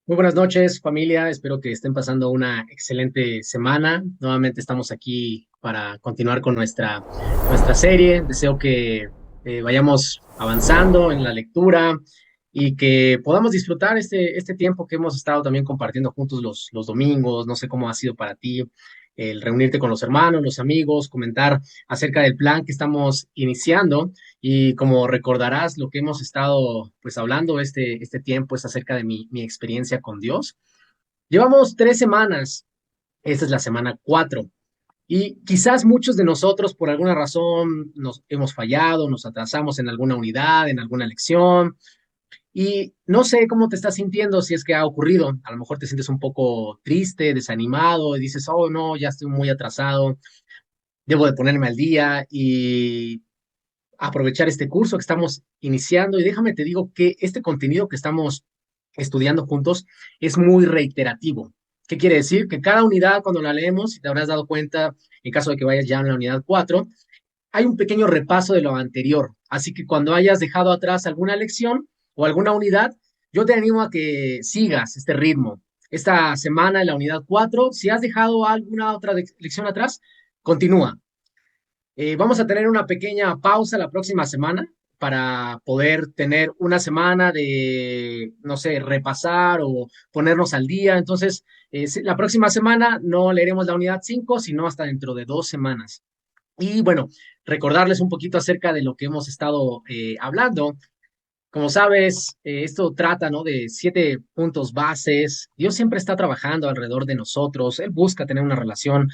Muy buenas noches, familia. Espero que estén pasando una excelente semana. Nuevamente estamos aquí para continuar con nuestra serie. Deseo que vayamos avanzando en la lectura y que podamos disfrutar este tiempo que hemos estado también compartiendo juntos los domingos. No sé cómo ha sido para ti el reunirte con los hermanos, los amigos, comentar acerca del plan que estamos iniciando. Y como recordarás, lo que hemos estado pues hablando este tiempo es acerca de mi experiencia con Dios. Llevamos 3 semanas, esta es la semana 4, y quizás muchos de nosotros por alguna razón nos hemos fallado, nos atrasamos en alguna unidad, en alguna lección, y no sé cómo te estás sintiendo si es que ha ocurrido. A lo mejor te sientes un poco triste, desanimado, y dices, oh no, ya estoy muy atrasado, debo de ponerme al día y aprovechar este curso que estamos iniciando. Y déjame te digo que este contenido que estamos estudiando juntos es muy reiterativo. ¿Qué quiere decir? Que cada unidad, cuando la leemos, si te habrás dado cuenta, en caso de que vayas ya en la unidad 4, hay un pequeño repaso de lo anterior. Así que cuando hayas dejado atrás alguna lección o alguna unidad, yo te animo a que sigas este ritmo. Esta semana en la unidad 4, si has dejado alguna otra lección atrás, continúa. Vamos a tener una pequeña pausa la próxima semana para poder tener una semana de, no sé, repasar o ponernos al día. Entonces, la próxima semana no leeremos la unidad 5 sino hasta dentro de 2 semanas. Y bueno, recordarles un poquito acerca de lo que hemos estado hablando. Como sabes, esto trata, ¿no? De 7 puntos bases. Dios siempre está trabajando alrededor de nosotros. Él busca tener una relación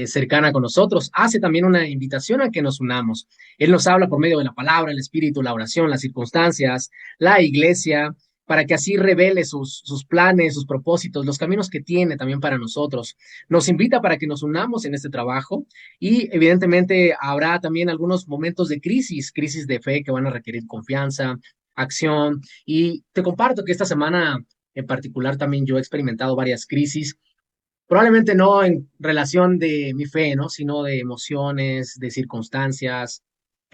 cercana con nosotros. Hace también una invitación a que nos unamos. Él nos habla por medio de la palabra, el espíritu, la oración, las circunstancias, la iglesia, para que así revele sus planes, sus propósitos, los caminos que tiene también para nosotros. Nos invita para que nos unamos en este trabajo y evidentemente habrá también algunos momentos de crisis de fe que van a requerir confianza, acción. Y te comparto que esta semana en particular también yo he experimentado varias crisis, probablemente no en relación de mi fe, ¿no? Sino de emociones, de circunstancias.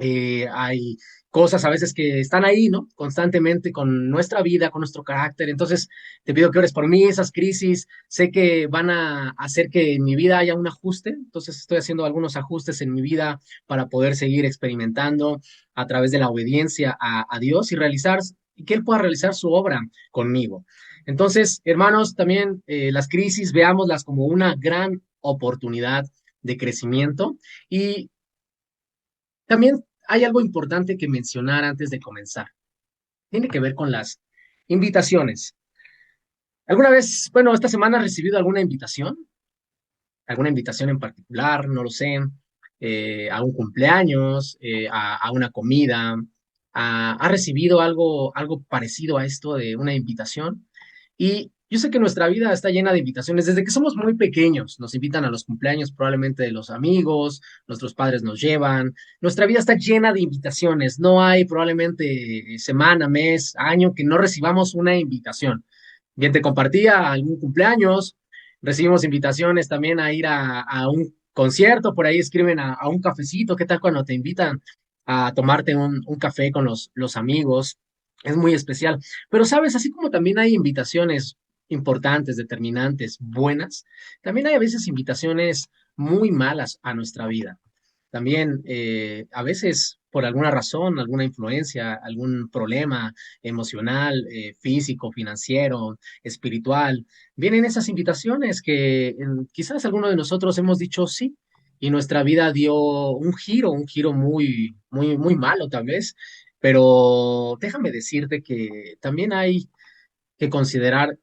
Hay cosas a veces que están ahí, ¿no? Constantemente con nuestra vida, con nuestro carácter. Entonces, te pido que ores por mí, esas crisis. Sé que van a hacer que en mi vida haya un ajuste. Entonces, estoy haciendo algunos ajustes en mi vida para poder seguir experimentando a través de la obediencia a Dios y que Él pueda realizar su obra conmigo. Entonces, hermanos, también las crisis, veámoslas como una gran oportunidad de crecimiento. Y también hay algo importante que mencionar antes de comenzar. Tiene que ver con las invitaciones. ¿Alguna vez, bueno, esta semana has recibido alguna invitación? ¿Alguna invitación en particular? No lo sé. A un cumpleaños, a una comida. ¿Ha recibido algo parecido a esto de una invitación? Y yo sé que nuestra vida está llena de invitaciones. Desde que somos muy pequeños, nos invitan a los cumpleaños probablemente de los amigos, nuestros padres nos llevan. Nuestra vida está llena de invitaciones. No hay probablemente semana, mes, año que no recibamos una invitación. Bien, te compartía algún cumpleaños, recibimos invitaciones también a ir a un concierto, por ahí escriben a un cafecito. ¿Qué tal cuando te invitan a tomarte un café con los amigos? Es muy especial. Pero sabes, así como también hay invitaciones importantes, determinantes, buenas, también hay a veces invitaciones muy malas a nuestra vida. También a veces por alguna razón, alguna influencia, algún problema emocional, físico, financiero, espiritual, vienen esas invitaciones que quizás alguno de nosotros hemos dicho sí y nuestra vida dio un giro muy, muy, muy malo tal vez. Pero déjame decirte que también hay que considerar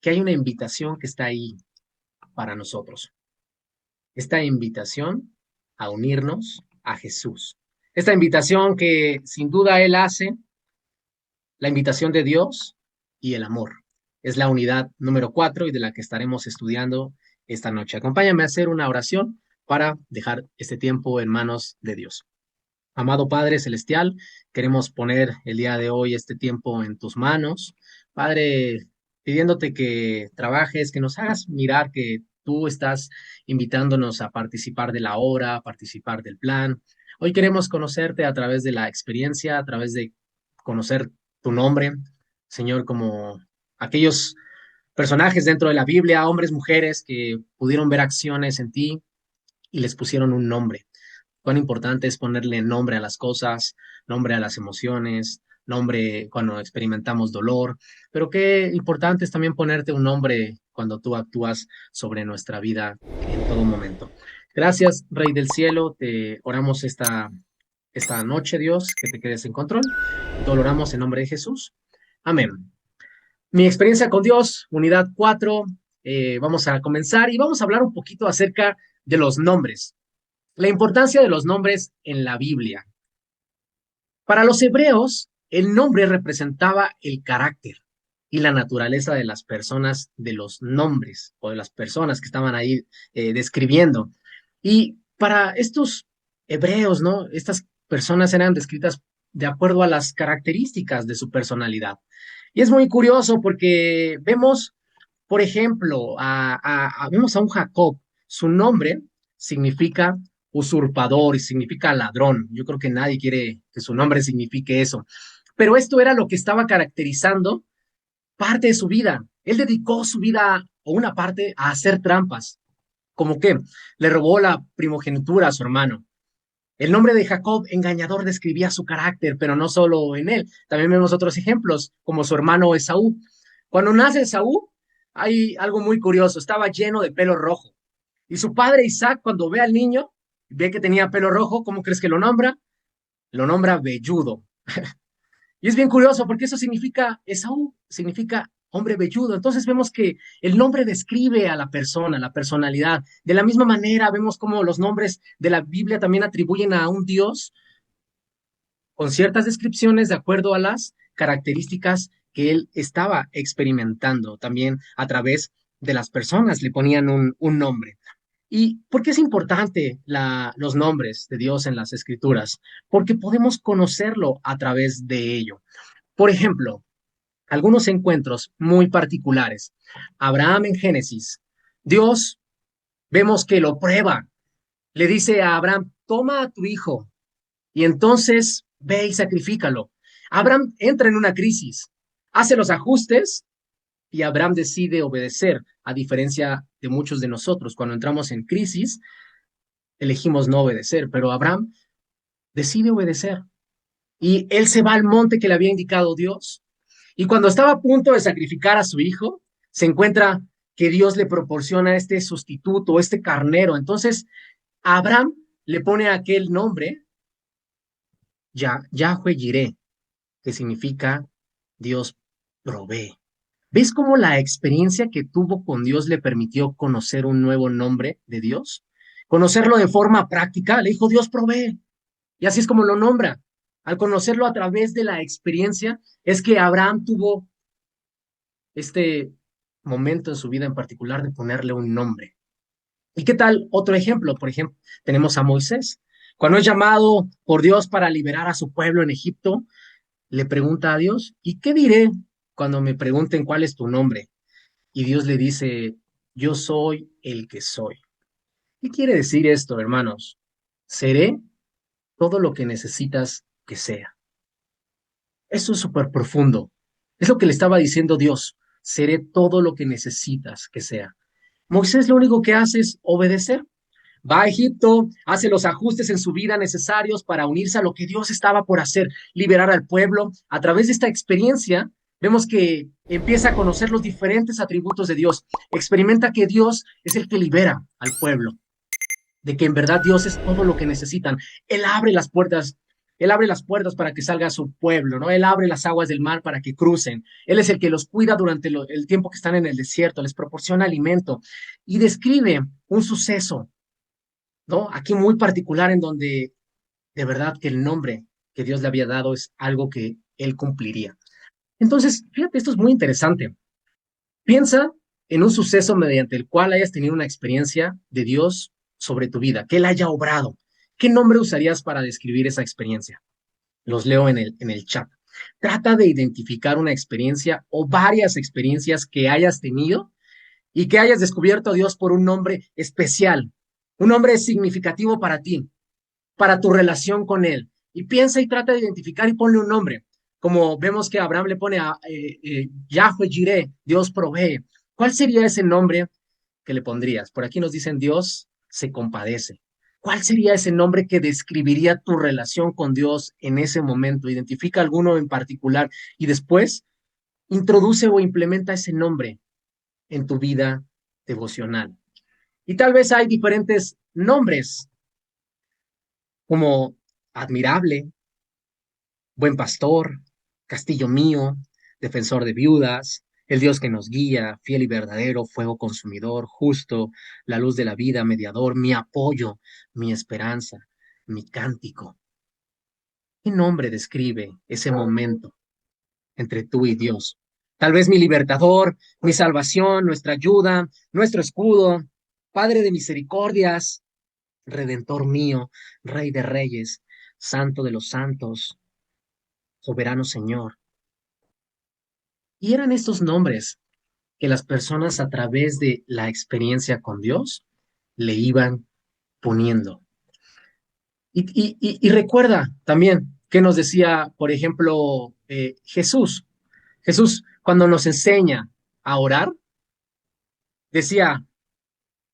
que hay una invitación que está ahí para nosotros. Esta invitación a unirnos a Jesús. Esta invitación que sin duda Él hace, la invitación de Dios y el amor. Es la unidad número 4 y de la que estaremos estudiando esta noche. Acompáñame a hacer una oración para dejar este tiempo en manos de Dios. Amado Padre Celestial, queremos poner el día de hoy este tiempo en tus manos. Padre, pidiéndote que trabajes, que nos hagas mirar que tú estás invitándonos a participar de la obra, a participar del plan. Hoy queremos conocerte a través de la experiencia, a través de conocer tu nombre, Señor, como aquellos personajes dentro de la Biblia, hombres, mujeres que pudieron ver acciones en ti y les pusieron un nombre. Cuán importante es ponerle nombre a las cosas, nombre a las emociones, nombre cuando experimentamos dolor, pero qué importante es también ponerte un nombre cuando tú actúas sobre nuestra vida en todo momento. Gracias, Rey del Cielo, te oramos esta noche, Dios, que te quedes en control. Y todo lo oramos en nombre de Jesús. Amén. Mi experiencia con Dios, unidad 4. Vamos a comenzar y vamos a hablar un poquito acerca de los nombres, la importancia de los nombres en la Biblia. Para los hebreos, el nombre representaba el carácter y la naturaleza de las personas, de los nombres o de las personas que estaban ahí describiendo. Y para estos hebreos, ¿no? Estas personas eran descritas de acuerdo a las características de su personalidad. Y es muy curioso porque vemos, por ejemplo, vemos a un Jacob. Su nombre significa usurpador y significa ladrón. Yo creo que nadie quiere que su nombre signifique eso. Pero esto era lo que estaba caracterizando parte de su vida. Él dedicó su vida o una parte a hacer trampas, como que le robó la primogenitura a su hermano. El nombre de Jacob, engañador, describía su carácter, pero no solo en él. También vemos otros ejemplos, como su hermano Esaú. Cuando nace Esaú, hay algo muy curioso, estaba lleno de pelo rojo. Y su padre Isaac, cuando ve al niño, ve que tenía pelo rojo, ¿cómo crees que lo nombra? Lo nombra velludo. Y es bien curioso porque eso significa, Esaú significa hombre velludo. Entonces vemos que el nombre describe a la persona, la personalidad. De la misma manera vemos como los nombres de la Biblia también atribuyen a un Dios con ciertas descripciones de acuerdo a las características que él estaba experimentando también a través de las personas, le ponían un nombre. ¿Y por qué es importante los nombres de Dios en las escrituras? Porque podemos conocerlo a través de ello. Por ejemplo, algunos encuentros muy particulares. Abraham en Génesis, Dios vemos que lo prueba. Le dice a Abraham, toma a tu hijo y entonces ve y sacrifícalo. Abraham entra en una crisis, hace los ajustes y Abraham decide obedecer, a diferencia de muchos de nosotros. Cuando entramos en crisis, elegimos no obedecer, pero Abraham decide obedecer y él se va al monte que le había indicado Dios. Y cuando estaba a punto de sacrificar a su hijo, se encuentra que Dios le proporciona este sustituto, este carnero. Entonces, a Abraham le pone aquel nombre, Yahweh Jireh, que significa Dios provee. ¿Ves cómo la experiencia que tuvo con Dios le permitió conocer un nuevo nombre de Dios? Conocerlo de forma práctica, le dijo Dios provee. Y así es como lo nombra. Al conocerlo a través de la experiencia, es que Abraham tuvo este momento en su vida en particular de ponerle un nombre. ¿Y qué tal otro ejemplo? Por ejemplo, tenemos a Moisés. Cuando es llamado por Dios para liberar a su pueblo en Egipto, le pregunta a Dios, ¿y qué diré cuando me pregunten cuál es tu nombre? Y Dios le dice, yo soy el que soy. ¿Qué quiere decir esto, hermanos? Seré todo lo que necesitas que sea. Eso es súper profundo. Es lo que le estaba diciendo Dios. Seré todo lo que necesitas que sea. Moisés lo único que hace es obedecer. Va a Egipto, hace los ajustes en su vida necesarios para unirse a lo que Dios estaba por hacer, liberar al pueblo. A través de esta experiencia, vemos que empieza a conocer los diferentes atributos de Dios. Experimenta que Dios es el que libera al pueblo, de que en verdad Dios es todo lo que necesitan. Él abre las puertas. Él abre las puertas para que salga a su pueblo, ¿no? Él abre las aguas del mar para que crucen. Él es el que los cuida durante el tiempo que están en el desierto, les proporciona alimento y describe un suceso, ¿no? Aquí muy particular en donde de verdad que el nombre que Dios le había dado es algo que él cumpliría. Entonces, fíjate, esto es muy interesante. Piensa en un suceso mediante el cual hayas tenido una experiencia de Dios sobre tu vida, que él haya obrado. ¿Qué nombre usarías para describir esa experiencia? Los leo en el chat. Trata de identificar una experiencia o varias experiencias que hayas tenido y que hayas descubierto a Dios por un nombre especial, un nombre significativo para ti, para tu relación con Él. Y piensa y trata de identificar y ponle un nombre. Como vemos que Abraham le pone a Yahweh Jireh, Dios provee. ¿Cuál sería ese nombre que le pondrías? Por aquí nos dicen Dios se compadece. ¿Cuál sería ese nombre que describiría tu relación con Dios en ese momento? Identifica alguno en particular y después introduce o implementa ese nombre en tu vida devocional. Y tal vez hay diferentes nombres como admirable, buen pastor, castillo mío, defensor de viudas, el Dios que nos guía, fiel y verdadero, fuego consumidor, justo, la luz de la vida, mediador, mi apoyo, mi esperanza, mi cántico. ¿Qué nombre describe ese momento entre tú y Dios? Tal vez mi libertador, mi salvación, nuestra ayuda, nuestro escudo, Padre de misericordias, Redentor mío, Rey de reyes, Santo de los santos, soberano Señor. Y eran estos nombres que las personas a través de la experiencia con Dios le iban poniendo. Y recuerda también que nos decía, por ejemplo, Jesús. Jesús, cuando nos enseña a orar, decía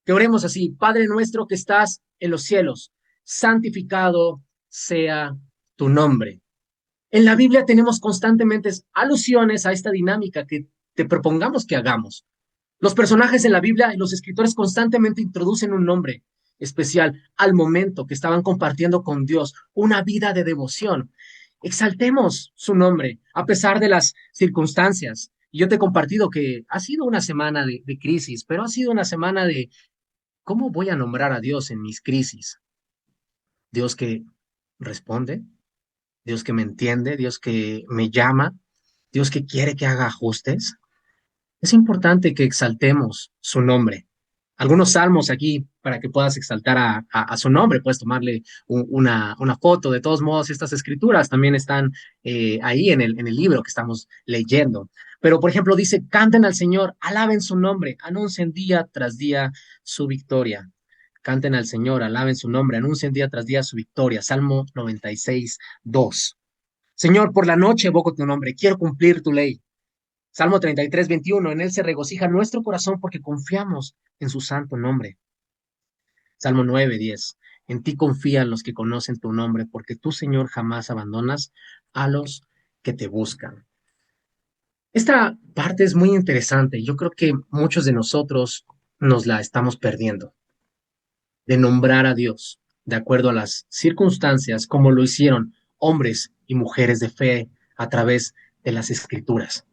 que oremos así, Padre nuestro que estás en los cielos, santificado sea tu nombre. En la Biblia tenemos constantemente alusiones a esta dinámica que te propongamos que hagamos. Los personajes en la Biblia y los escritores constantemente introducen un nombre especial al momento que estaban compartiendo con Dios una vida de devoción. Exaltemos su nombre a pesar de las circunstancias. Y yo te he compartido que ha sido una semana de crisis, pero ha sido una semana de cómo voy a nombrar a Dios en mis crisis. Dios que responde, Dios que me entiende, Dios que me llama, Dios que quiere que haga ajustes. Es importante que exaltemos su nombre. Algunos salmos aquí para que puedas exaltar a su nombre, puedes tomarle una foto. De todos modos, estas escrituras también están ahí en el libro que estamos leyendo. Pero, por ejemplo, dice, canten al Señor, alaben su nombre, anuncien día tras día su victoria. Canten al Señor, alaben su nombre, anuncien día tras día su victoria. Salmo 96, 2. Señor, por la noche evoco tu nombre, quiero cumplir tu ley. Salmo 33, 21. En él se regocija nuestro corazón porque confiamos en su santo nombre. Salmo 9, 10. En ti confían los que conocen tu nombre, porque tú, Señor, jamás abandonas a los que te buscan. Esta parte es muy interesante. Yo creo que muchos de nosotros nos la estamos perdiendo, de nombrar a Dios de acuerdo a las circunstancias, como lo hicieron hombres y mujeres de fe a través de las escrituras.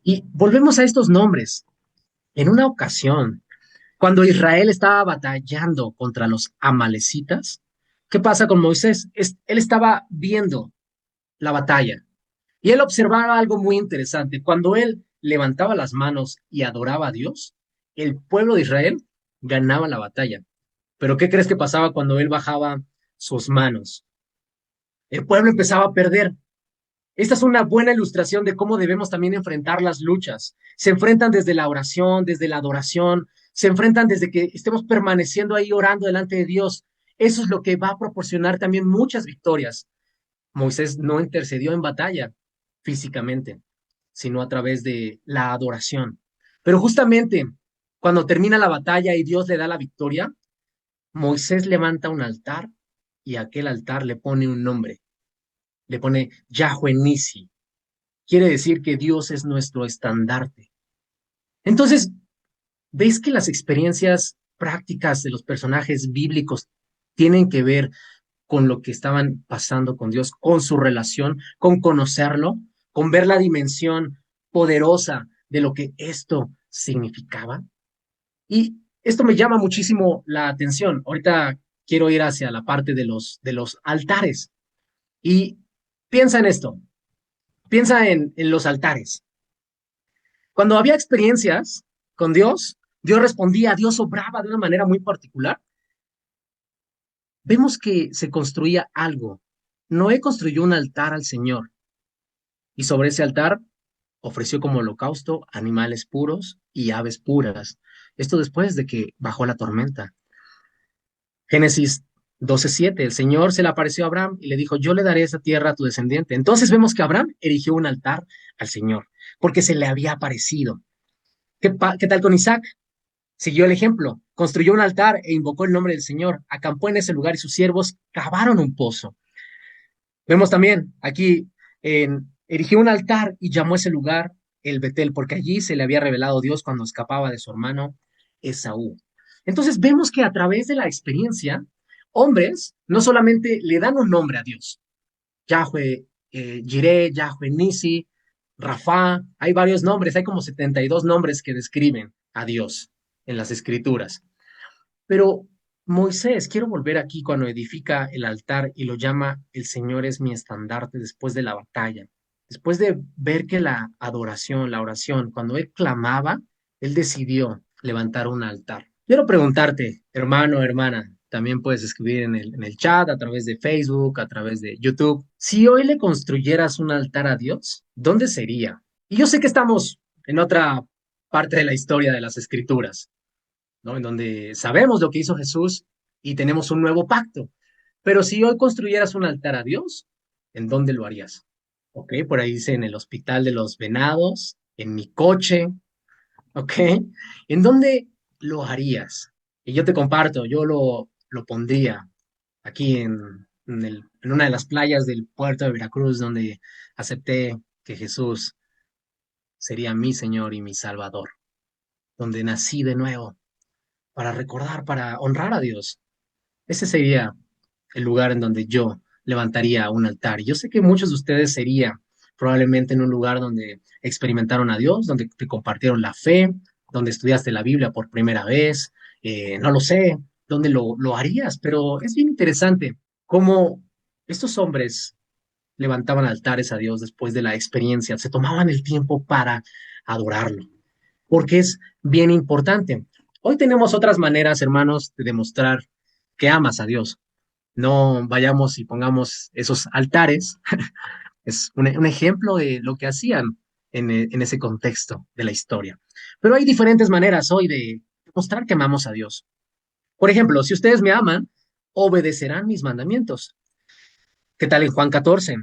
Y volvemos a estos nombres. En una ocasión, cuando Israel estaba batallando contra los amalecitas, ¿qué pasa con Moisés? Él estaba viendo la batalla y él observaba algo muy interesante. Cuando él levantaba las manos y adoraba a Dios, el pueblo de Israel ganaba la batalla. Pero ¿qué crees que pasaba cuando él bajaba sus manos? El pueblo empezaba a perder. Esta es una buena ilustración de cómo debemos también enfrentar las luchas. Se enfrentan desde la oración, desde la adoración, se enfrentan desde que estemos permaneciendo ahí orando delante de Dios. Eso es lo que va a proporcionar también muchas victorias. Moisés no intercedió en batalla físicamente, sino a través de la adoración. Pero justamente cuando termina la batalla y Dios le da la victoria, Moisés levanta un altar y a aquel altar le pone un nombre, le pone Yahweh Nisi. Quiere decir que Dios es nuestro estandarte. Entonces, ¿ves que las experiencias prácticas de los personajes bíblicos tienen que ver con lo que estaban pasando con Dios, con su relación, con conocerlo, con ver la dimensión poderosa de lo que esto significaba? Y esto me llama muchísimo la atención. Ahorita quiero ir hacia la parte de los altares. Y piensa en esto, piensa en los altares. Cuando había experiencias con Dios, Dios respondía, Dios obraba de una manera muy particular. Vemos que se construía algo. Noé construyó un altar al Señor y sobre ese altar ofreció como holocausto animales puros y aves puras. Esto después de que bajó la tormenta. Génesis 12:7, el Señor se le apareció a Abraham y le dijo, yo le daré esa tierra a tu descendiente. Entonces vemos que Abraham erigió un altar al Señor porque se le había aparecido. ¿Qué tal con Isaac? Siguió el ejemplo, construyó un altar e invocó el nombre del Señor, acampó en ese lugar y sus siervos cavaron un pozo. Vemos también aquí, erigió un altar y llamó a ese lugar el Betel, porque allí se le había revelado Dios cuando escapaba de su hermano Esaú. Entonces vemos que a través de la experiencia, hombres no solamente le dan un nombre a Dios, Yahweh, Jireh, Yahweh Nisi, Rafa, hay varios nombres, hay como 72 nombres que describen a Dios en las escrituras. Pero Moisés, quiero volver aquí cuando edifica el altar y lo llama el Señor es mi estandarte después de la batalla. Después de ver que la adoración, la oración, cuando él clamaba, él decidió levantar un altar. Quiero preguntarte, hermano, hermana, también puedes escribir en el chat, a través de Facebook, a través de YouTube, si hoy le construyeras un altar a Dios, ¿dónde sería? Y yo sé que estamos en otra parte de la historia de las escrituras, ¿no? En donde sabemos lo que hizo Jesús y tenemos un nuevo pacto. Pero si hoy construyeras un altar a Dios, ¿en dónde lo harías? ¿Ok? Por ahí dice en el Hospital de los Venados, en mi coche, ¿ok? ¿En dónde lo harías? Y yo te comparto, yo lo pondría aquí en una de las playas del puerto de Veracruz, donde acepté que Jesús sería mi Señor y mi Salvador, donde nací de nuevo para recordar, para honrar a Dios. Ese sería el lugar en donde yo levantaría un altar. Yo sé que muchos de ustedes sería probablemente en un lugar donde experimentaron a Dios, donde te compartieron la fe, donde estudiaste la Biblia por primera vez, no lo sé, dónde lo harías, pero es bien interesante cómo estos hombres levantaban altares a Dios después de la experiencia, se tomaban el tiempo para adorarlo, porque es bien importante. Hoy tenemos otras maneras, hermanos, de demostrar que amas a Dios. No vayamos y pongamos esos altares. Es un ejemplo de lo que hacían en ese contexto de la historia. Pero hay diferentes maneras hoy de demostrar que amamos a Dios. Por ejemplo, si ustedes me aman, obedecerán mis mandamientos. ¿Qué tal en Juan 14?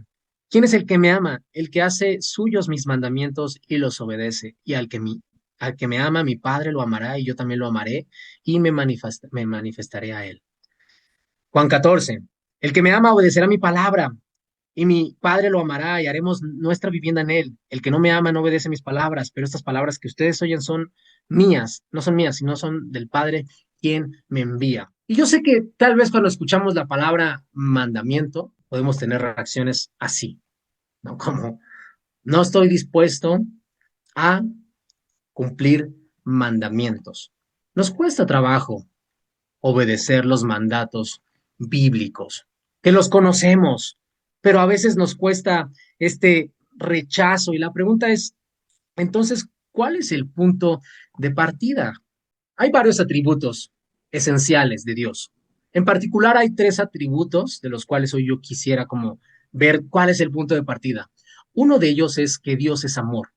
¿Quién es el que me ama? El que hace suyos mis mandamientos y los obedece. Y al que me ama, mi Padre lo amará y yo también lo amaré y me manifestaré a él. Juan 14. El que me ama obedecerá mi palabra y mi Padre lo amará y haremos nuestra vivienda en él. El que no me ama no obedece mis palabras, pero estas palabras que ustedes oyen son mías, no son mías, sino son del Padre quien me envía. Y yo sé que tal vez cuando escuchamos la palabra mandamiento, podemos tener reacciones así, ¿no? Como no estoy dispuesto a cumplir mandamientos. Nos cuesta trabajo obedecer los mandatos bíblicos, que los conocemos, pero a veces nos cuesta este rechazo. Y la pregunta es, entonces, ¿cuál es el punto de partida? Hay varios atributos esenciales de Dios. En particular, hay tres atributos de los cuales hoy yo quisiera como ver cuál es el punto de partida. Uno de ellos es que Dios es amor.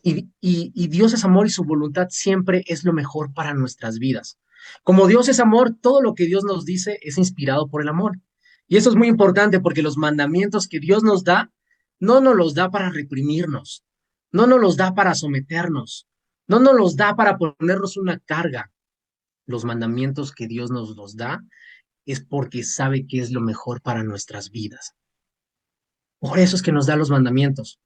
Y Dios es amor y su voluntad siempre es lo mejor para nuestras vidas. Como Dios es amor, todo lo que Dios nos dice es inspirado por el amor. Y eso es muy importante porque los mandamientos que Dios nos da, no nos los da para reprimirnos, no nos los da para someternos, no nos los da para ponernos una carga. Los mandamientos que Dios nos los da es porque sabe que es lo mejor para nuestras vidas. Por eso es que nos da los mandamientos.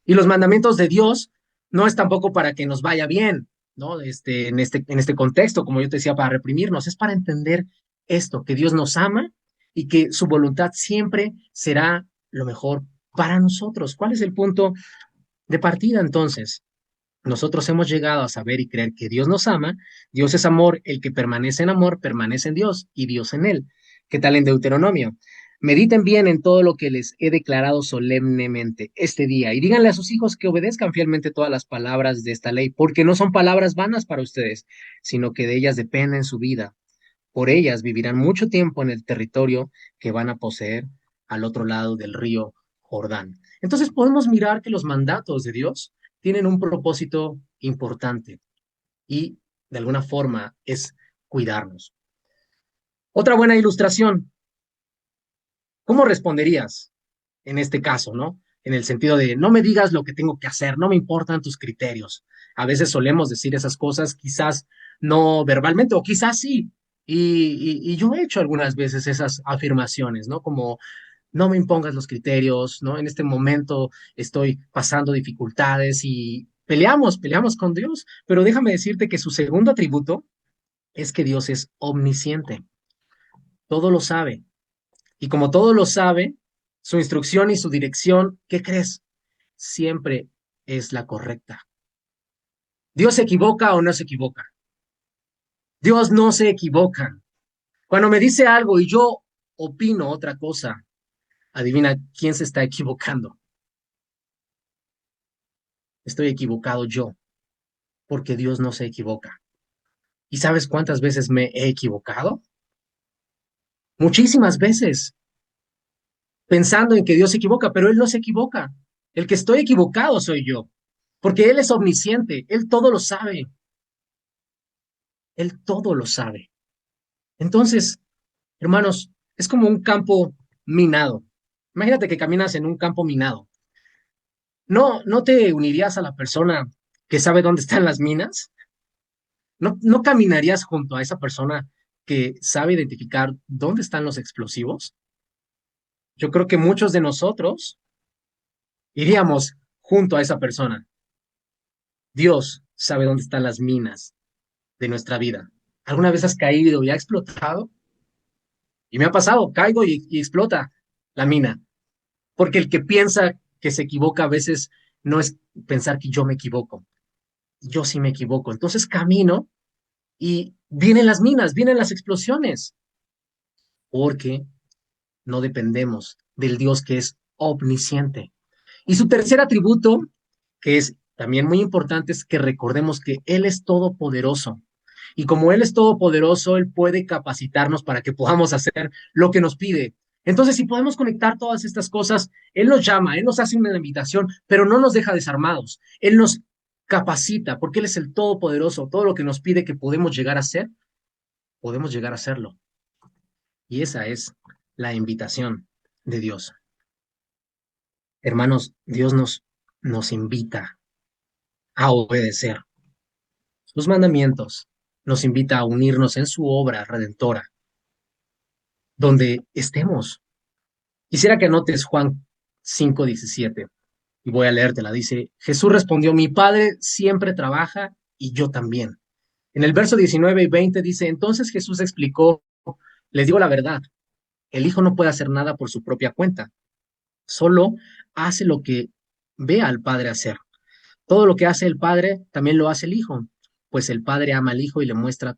Y los mandamientos de Dios no es tampoco para que nos vaya bien, ¿no? En este contexto, como yo te decía, para reprimirnos, es para entender esto, que Dios nos ama y que su voluntad siempre será lo mejor para nosotros. ¿Cuál es el punto de partida entonces? Nosotros hemos llegado a saber y creer que Dios nos ama, Dios es amor, el que permanece en amor permanece en Dios y Dios en él. ¿Qué tal en Deuteronomio? Mediten bien en todo lo que les he declarado solemnemente este día y díganle a sus hijos que obedezcan fielmente todas las palabras de esta ley, porque no son palabras vanas para ustedes, sino que de ellas depende su vida. Por ellas vivirán mucho tiempo en el territorio que van a poseer al otro lado del río Jordán. Entonces podemos mirar que los mandatos de Dios tienen un propósito importante y de alguna forma es cuidarnos. Otra buena ilustración, ¿cómo responderías en este caso, no? En el sentido de, no me digas lo que tengo que hacer, no me importan tus criterios. A veces solemos decir esas cosas, quizás no verbalmente, o quizás sí. Y yo he hecho algunas veces esas afirmaciones, ¿no? Como no me impongas los criterios, ¿no? En este momento estoy pasando dificultades y peleamos con Dios, pero déjame decirte que su segundo atributo es que Dios es omnisciente, todo lo sabe. Y como todo lo sabe, su instrucción y su dirección, ¿qué crees? Siempre es la correcta. ¿Dios se equivoca o no se equivoca? Dios no se equivoca. Cuando me dice algo y yo opino otra cosa, adivina quién se está equivocando. Estoy equivocado yo, porque Dios no se equivoca. ¿Y sabes cuántas veces me he equivocado? Muchísimas veces, pensando en que Dios se equivoca, pero Él no se equivoca. El que estoy equivocado soy yo, porque Él es omnisciente, Él todo lo sabe, Él todo lo sabe. Entonces, hermanos, es como un campo minado. Imagínate que caminas en un campo minado. ¿No te unirías a la persona que sabe dónde están las minas? ¿No caminarías junto a esa persona que sabe identificar dónde están los explosivos? Yo creo que muchos de nosotros iríamos junto a esa persona. Dios sabe dónde están las minas de nuestra vida. ¿Alguna vez has caído y ha explotado? Y me ha pasado, caigo y explota la mina. Porque el que piensa que se equivoca a veces no es pensar que yo me equivoco. Yo sí me equivoco. Entonces camino y vienen las minas, vienen las explosiones, porque no dependemos del Dios que es omnisciente. Y su tercer atributo, que es también muy importante, es que recordemos que Él es todopoderoso. Y como Él es todopoderoso, Él puede capacitarnos para que podamos hacer lo que nos pide. Entonces, si podemos conectar todas estas cosas, Él nos llama, Él nos hace una invitación, pero no nos deja desarmados. Él nos capacita, porque Él es el todopoderoso. Todo lo que nos pide que podemos llegar a hacer, podemos llegar a hacerlo. Y esa es la invitación de Dios. Hermanos, Dios nos invita a obedecer sus mandamientos, nos invita a unirnos en su obra redentora, donde estemos. Quisiera que anotes Juan 5:17 y voy a leértela. Dice, Jesús respondió, mi Padre siempre trabaja y yo también. En el verso 19 y 20 dice, entonces Jesús explicó, les digo la verdad, el Hijo no puede hacer nada por su propia cuenta, solo hace lo que ve al Padre hacer. Todo lo que hace el Padre también lo hace el Hijo, pues el Padre ama al Hijo y le muestra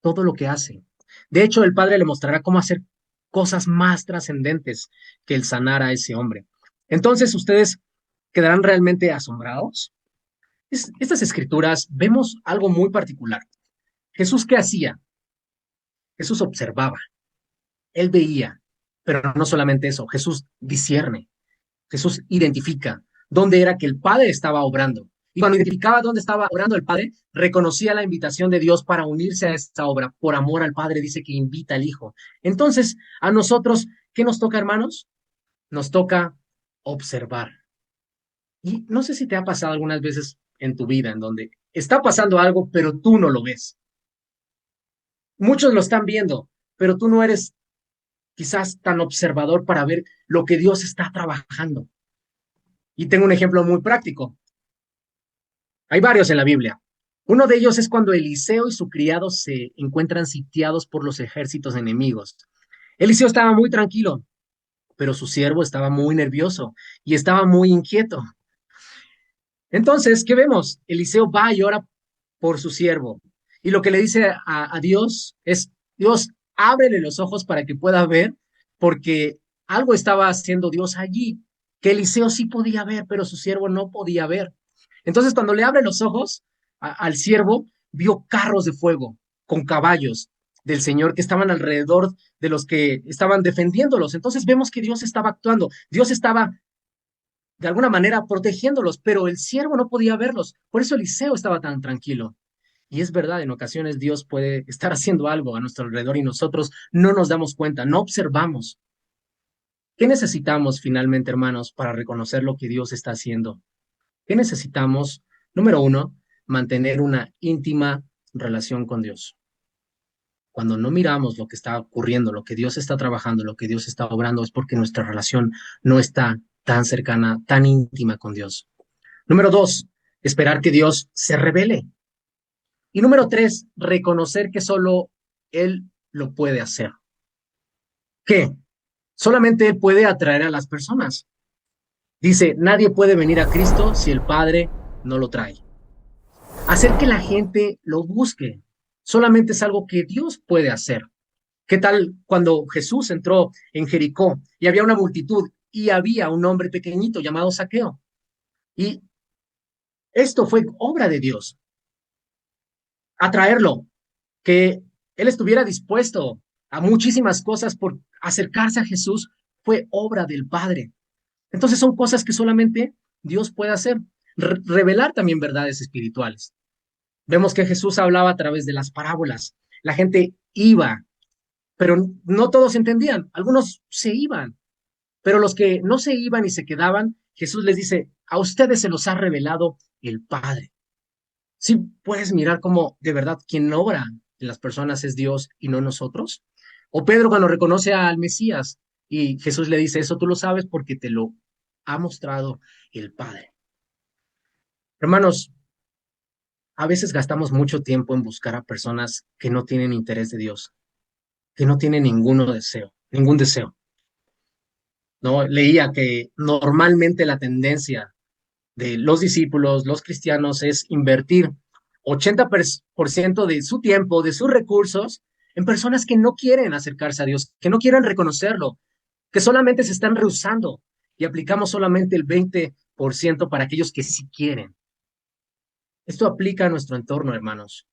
todo lo que hace. De hecho, el Padre le mostrará cómo hacer cosas más trascendentes que el sanar a ese hombre. Entonces, ustedes quedarán realmente asombrados. Estas escrituras vemos algo muy particular. Jesús, ¿qué hacía? Jesús observaba, él veía, pero no solamente eso, Jesús discierne. Jesús identifica dónde era que el Padre estaba obrando. Y cuando identificaba dónde estaba obrando el Padre, reconocía la invitación de Dios para unirse a esta obra. Por amor al Padre dice que invita al Hijo. Entonces, a nosotros, ¿qué nos toca, hermanos? Nos toca observar. Y no sé si te ha pasado algunas veces en tu vida en donde está pasando algo, pero tú no lo ves. Muchos lo están viendo, pero tú no eres quizás tan observador para ver lo que Dios está trabajando. Y tengo un ejemplo muy práctico. Hay varios en la Biblia. Uno de ellos es cuando Eliseo y su criado se encuentran sitiados por los ejércitos enemigos. Eliseo estaba muy tranquilo, pero su siervo estaba muy nervioso y estaba muy inquieto. Entonces, ¿qué vemos? Eliseo va y ora por su siervo. Y lo que le dice a Dios es, Dios, ábrele los ojos para que pueda ver, porque algo estaba haciendo Dios allí, que Eliseo sí podía ver, pero su siervo no podía ver. Entonces, cuando le abre los ojos al siervo, vio carros de fuego con caballos del Señor que estaban alrededor de los que estaban defendiéndolos. Entonces vemos que Dios estaba actuando, Dios estaba de alguna manera protegiéndolos, pero el siervo no podía verlos. Por eso Eliseo estaba tan tranquilo. Y es verdad, en ocasiones Dios puede estar haciendo algo a nuestro alrededor y nosotros no nos damos cuenta, no observamos. ¿Qué necesitamos finalmente, hermanos, para reconocer lo que Dios está haciendo? ¿Qué necesitamos? Número uno, mantener una íntima relación con Dios. Cuando no miramos lo que está ocurriendo, lo que Dios está trabajando, lo que Dios está obrando, es porque nuestra relación no está tan cercana, tan íntima con Dios. Número 2, esperar que Dios se revele. Y número 3, reconocer que solo Él lo puede hacer. ¿Qué? Solamente Él puede atraer a las personas. Dice, nadie puede venir a Cristo si el Padre no lo trae. Hacer que la gente lo busque solamente es algo que Dios puede hacer. ¿Qué tal cuando Jesús entró en Jericó y había una multitud y había un hombre pequeñito llamado Zaqueo? Y esto fue obra de Dios, atraerlo, que él estuviera dispuesto a muchísimas cosas por acercarse a Jesús, fue obra del Padre. Entonces son cosas que solamente Dios puede hacer. Revelar también verdades espirituales. Vemos que Jesús hablaba a través de las parábolas. La gente iba, pero no todos entendían. Algunos se iban, pero los que no se iban y se quedaban, Jesús les dice, a ustedes se los ha revelado el Padre. Sí, puedes mirar cómo de verdad quien obra en las personas es Dios y no nosotros. O Pedro cuando reconoce al Mesías y Jesús le dice, eso tú lo sabes porque te lo ha mostrado el Padre. Hermanos, a veces gastamos mucho tiempo en buscar a personas que no tienen interés de Dios, que no tienen ningún deseo. ¿No? Leía que normalmente la tendencia de los discípulos, los cristianos, es invertir 80% de su tiempo, de sus recursos, en personas que no quieren acercarse a Dios, que no quieren reconocerlo, que solamente se están rehusando y aplicamos solamente el 20% para aquellos que sí quieren. Esto aplica a nuestro entorno, hermanos.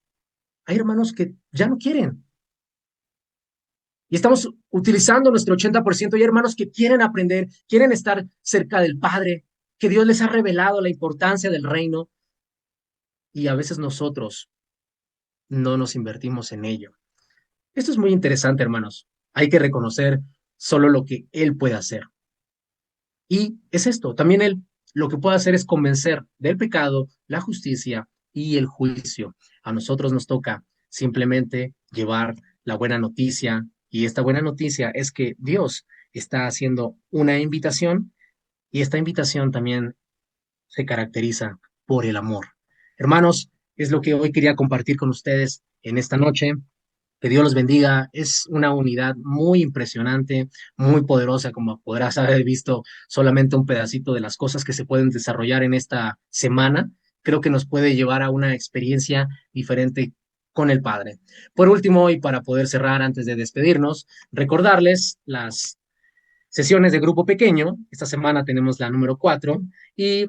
Hay hermanos que ya no quieren y estamos utilizando nuestro 80% y hay hermanos que quieren aprender, quieren estar cerca del Padre, que Dios les ha revelado la importancia del reino y a veces nosotros no nos invertimos en ello. Esto es muy interesante, hermanos. Hay que reconocer solo lo que Él puede hacer. Y es esto, también Él lo que puede hacer es convencer del pecado, la justicia y el juicio. A nosotros nos toca simplemente llevar la buena noticia y esta buena noticia es que Dios está haciendo una invitación y esta invitación también se caracteriza por el amor. Hermanos, es lo que hoy quería compartir con ustedes en esta noche. Que Dios los bendiga. Es una unidad muy impresionante, muy poderosa, como podrás haber visto solamente un pedacito de las cosas que se pueden desarrollar en esta semana. Creo que nos puede llevar a una experiencia diferente con el Padre. Por último, y para poder cerrar antes de despedirnos, recordarles las sesiones de grupo pequeño. Esta semana tenemos la número 4 y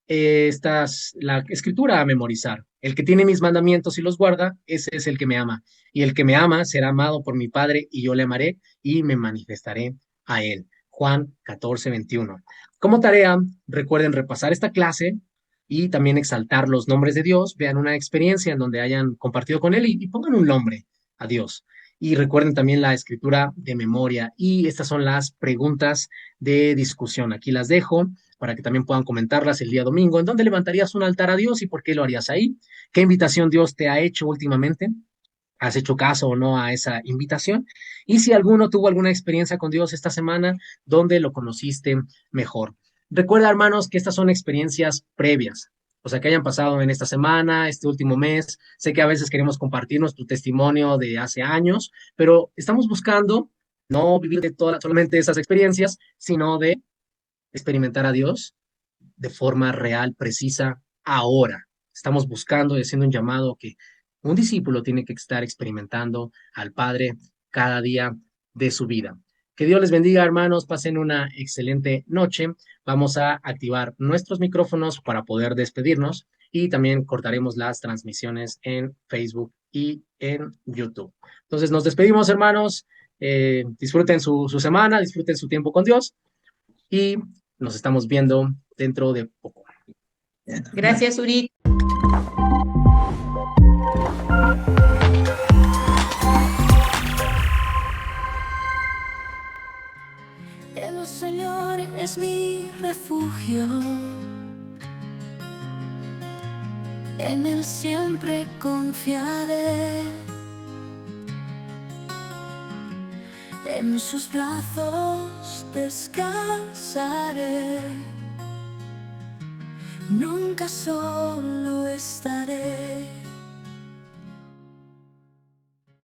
esta es la escritura a memorizar. El que tiene mis mandamientos y los guarda, ese es el que me ama. Y el que me ama será amado por mi Padre y yo le amaré y me manifestaré a él. Juan 14:21. Como tarea, recuerden repasar esta clase y también exaltar los nombres de Dios. Vean una experiencia en donde hayan compartido con él y pongan un nombre a Dios. Y recuerden también la escritura de memoria. Y estas son las preguntas de discusión. Aquí las dejo para que también puedan comentarlas el día domingo. ¿En dónde levantarías un altar a Dios y por qué lo harías ahí? ¿Qué invitación Dios te ha hecho últimamente? ¿Has hecho caso o no a esa invitación? Y si alguno tuvo alguna experiencia con Dios esta semana, ¿dónde lo conociste mejor? Recuerda, hermanos, que estas son experiencias previas, o sea, que hayan pasado en esta semana, este último mes. Sé que a veces queremos compartir nuestro testimonio de hace años, pero estamos buscando no vivir de todas solamente esas experiencias, sino de experimentar a Dios de forma real, precisa, ahora. Estamos buscando y haciendo un llamado que un discípulo tiene que estar experimentando al Padre cada día de su vida. Que Dios les bendiga, hermanos. Pasen una excelente noche. Vamos a activar nuestros micrófonos para poder despedirnos y también cortaremos las transmisiones en Facebook y en YouTube. Entonces nos despedimos, hermanos. Disfruten su semana, disfruten su tiempo con Dios y nos estamos viendo dentro de poco. Gracias, Uri. El Señor es mi refugio, en Él siempre confiaré. En sus brazos descansaré, nunca solo estaré.